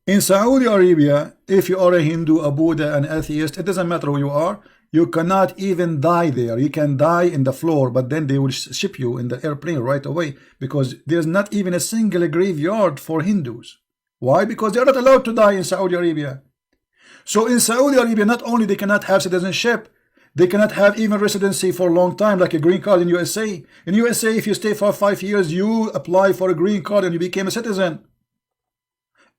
In Saudi Arabia, if you are a Hindu, a Buddha, an atheist, it doesn't matter who you are. You cannot even die there. You can die in the floor, but then they will ship you in the airplane right away, because there's not even a single graveyard for Hindus. Why? Because they're not allowed to die in Saudi Arabia. So in Saudi Arabia, not only they cannot have citizenship, they cannot have even residency for a long time, like a green card in USA. In USA, if you stay for 5 years, you apply for a green card and you became a citizen.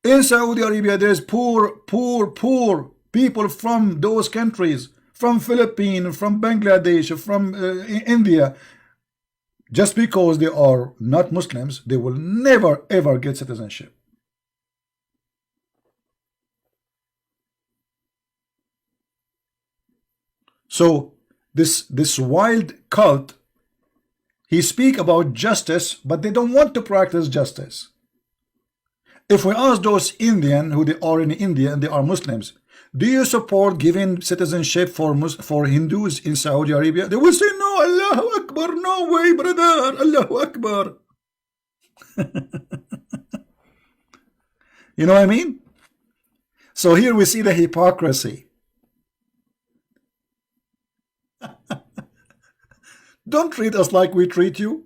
In Saudi Arabia, there's poor people from those countries, from Philippines, from Bangladesh, from India. Just because they are not Muslims, they will never ever get citizenship. So this wild cult, he speak about justice, but they don't want to practice justice. If we ask those Indian who they are in India and they are Muslims, do you support giving citizenship for Hindus in Saudi Arabia? They will say no. Allahu Akbar, no way, brother. Allahu Akbar. You know what I mean? So here we see the hypocrisy. Don't treat us like we treat you.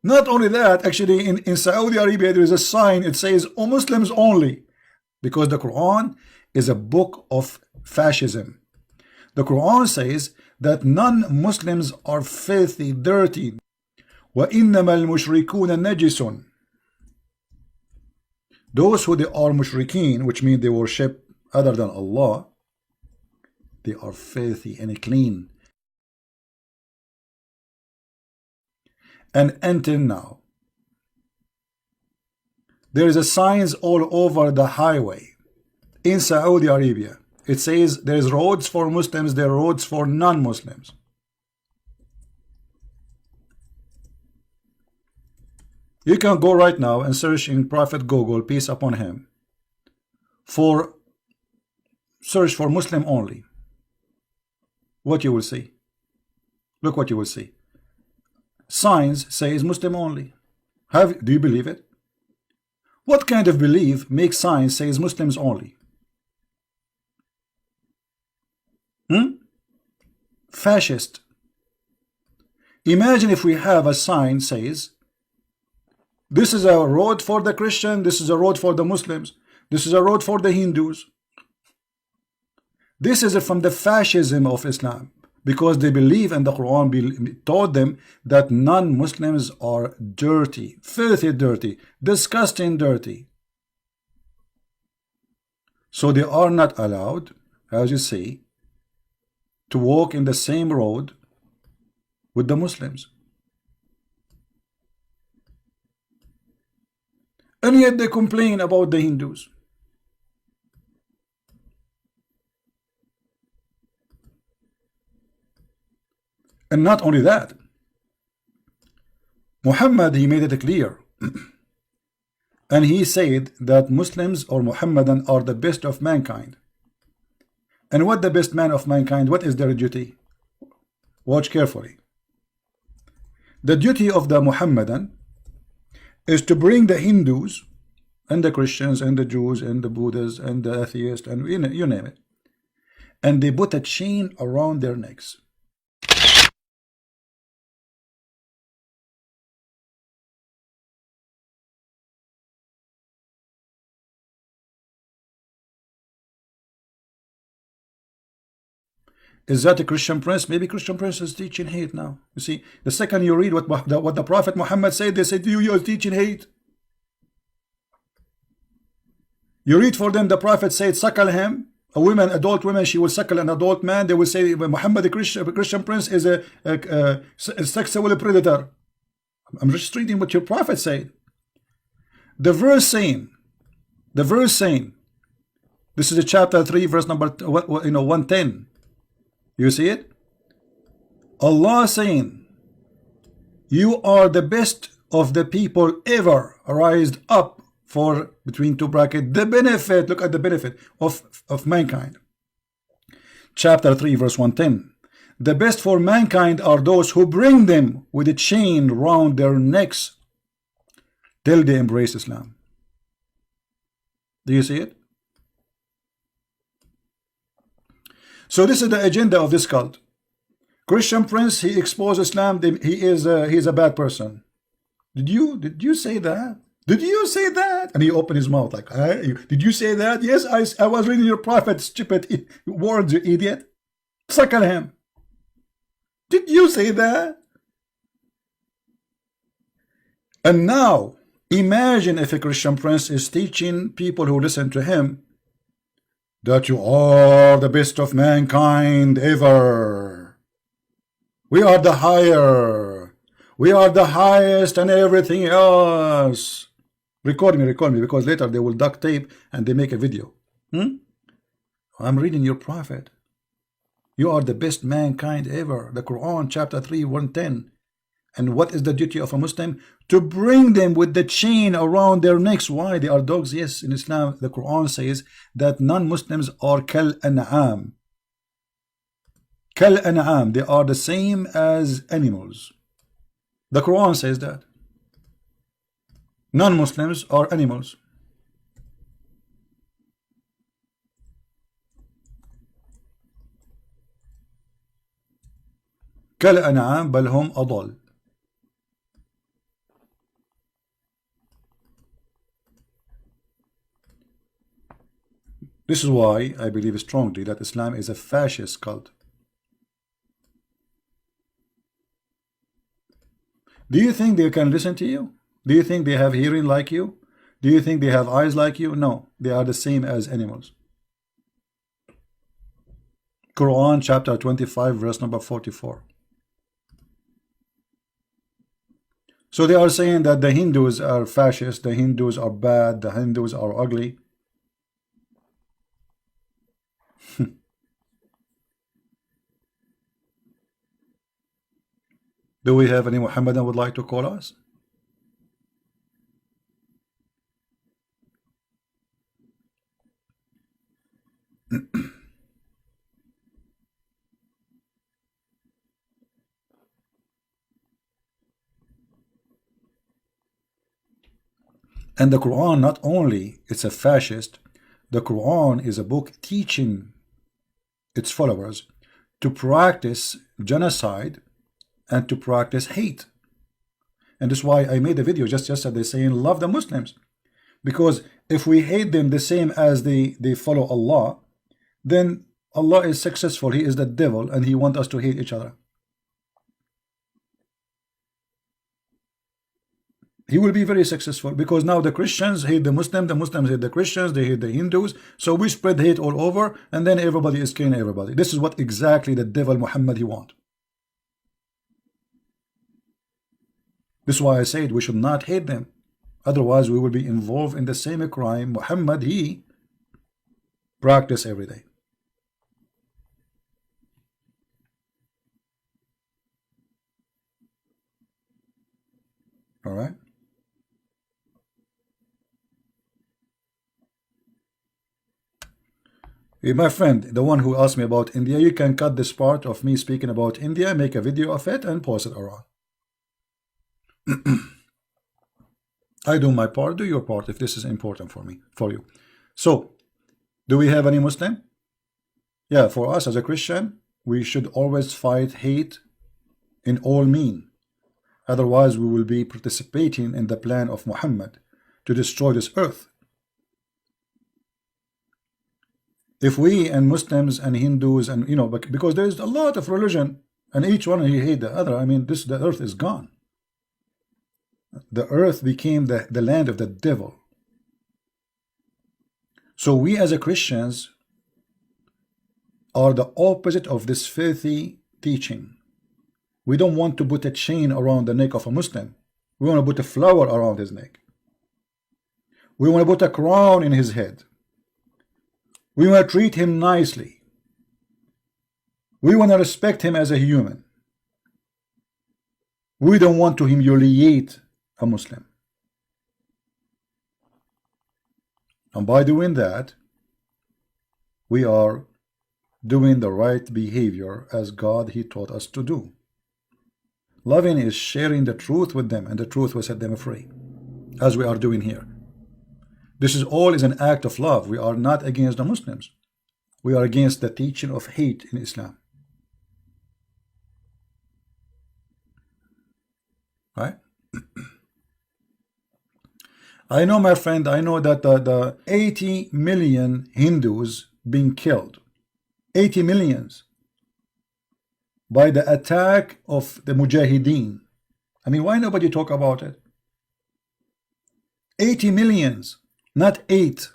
Not only that, actually in Saudi Arabia there is a sign, it says, "Oh, Muslims only," because the Quran is a book of fascism. The Quran says that non-Muslims are filthy, dirty. وَإِنَّمَا الْمُشْرِكُونَ نَجِسٌ. Those who they are mushrikeen, which means they worship other than Allah, they are filthy and clean. And until now, there is a signs all over the highway in Saudi Arabia. It says there's roads for Muslims, there are roads for non-Muslims. You can go right now and search in Prophet Google, peace upon him, search for Muslim only. What you will see? Look what you will see. Signs says Muslim only. Do you believe it? What kind of belief makes signs says Muslims only? Fascist. Imagine if we have a sign says, this is a road for the Christian, this is a road for the Muslims, this is a road for the Hindus. This is from the fascism of Islam, because they believe, and the Quran taught them that non-Muslims are dirty, filthy dirty, disgusting dirty. So they are not allowed, as you see, to walk in the same road with the Muslims. And yet they complain about the Hindus. And not only that, Muhammad, he made it clear. And he said that Muslims or Muhammadan are the best of mankind. And what the best man of mankind, what is their duty? Watch carefully. The duty of the Muhammadan is to bring the Hindus and the Christians and the Jews and the Buddhists and the atheists and you name it. And they put a chain around their necks. Is that a Christian prince? Maybe Christian prince is teaching hate now. You see, the second you read what the Prophet Muhammad said, they said you are teaching hate. You read for them, the Prophet said, suckle him. A woman, adult woman, she will suckle an adult man. They will say Muhammad, the Christian prince, is a sexual predator. I'm just reading what your Prophet said. The verse saying, this is chapter 3, verse number 110. You see it? Allah saying, you are the best of the people ever raised up for, between two brackets, the benefit, look at the benefit of mankind. Chapter 3, verse 110. The best for mankind are those who bring them with a chain round their necks till they embrace Islam. Do you see it? So this is the agenda of this cult. Christian Prince, he exposed Islam. He's a bad person. Did you say that? Did you say that? And he opened his mouth like, did you say that? Yes, I was reading your prophet, stupid words, you idiot. Suckle him. Did you say that? And now, imagine if a Christian Prince is teaching people who listen to him that you are the best of mankind ever. We are the higher. We are the highest and everything else. Record me, because later they will duct tape and they make a video. I'm reading your prophet. You are the best mankind ever. The Quran, chapter 3, 110. And what is the duty of a Muslim? To bring them with the chain around their necks. Why? They are dogs. Yes, in Islam, the Quran says that non-Muslims are kal an'am. Kal an'am. They are the same as animals. The Quran says that. Non-Muslims are animals. kal an'am bal hum adal. This is why I believe strongly that Islam is a fascist cult. Do you think they can listen to you? Do you think they have hearing like you? Do you think they have eyes like you? No, they are the same as animals. Quran chapter 25 verse number 44. So they are saying that the Hindus are fascist, the Hindus are bad, the Hindus are ugly. Do we have any Muhammadan would like to call us? And the Quran, not only it's a fascist, the Quran is a book teaching its followers to practice genocide and to practice hate. And that's why I made a video just yesterday saying love the Muslims, because if we hate them the same as they follow Allah, then Allah is successful. He is the devil and he wants us to hate each other. He will be very successful, because now the Christians hate the Muslims hate the Christians, they hate the Hindus, so we spread hate all over, and then everybody is killing everybody. This is what exactly the devil Muhammad he wants. This is why I said we should not hate them, otherwise we will be involved in the same crime Muhammad he practice every day. All right. Hey, my friend, the one who asked me about India, you can cut this part of me speaking about India, make a video of it, and post it around. I do my part, do your part if this is important for you. So, do we have any Muslim? Yeah, for us as a Christian, we should always fight hate in all means. Otherwise, we will be participating in the plan of Muhammad to destroy this earth. If we and Muslims and Hindus and because there is a lot of religion and each one he hate the other, I mean the earth is gone. The earth became the land of the devil. So we as a Christians are the opposite of this filthy teaching. We don't want to put a chain around the neck of a Muslim. We want to put a flower around his neck. We want to put a crown in his head. We want to treat him nicely. We want to respect him as a human. We don't want to humiliate a Muslim. And by doing that, we are doing the right behavior as God he taught us to do. Loving is sharing the truth with them, and the truth will set them free. as we are doing here. This is all is an act of love. We are not against the Muslims. We are against the teaching of hate in Islam. Right? I know, my friend, I know that the 80 million Hindus being killed, 80 millions, by the attack of the Mujahideen. I mean, why nobody talk about it? 80 millions, not 8.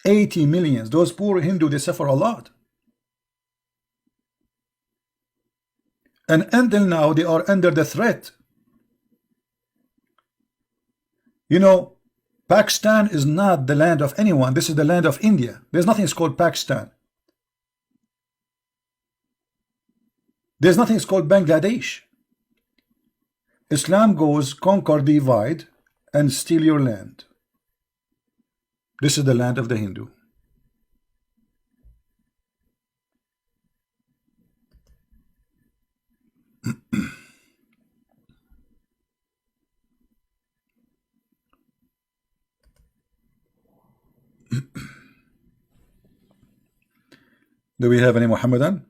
80 millions. Those poor Hindu, they suffer a lot. And until now, they are under the threat. You know, Pakistan is not the land of anyone. This is the land of India. There's nothing called Pakistan. There's nothing called Bangladesh. Islam goes conquer, divide, and steal your land. This is the land of the Hindu. Do we have any Muhammadan?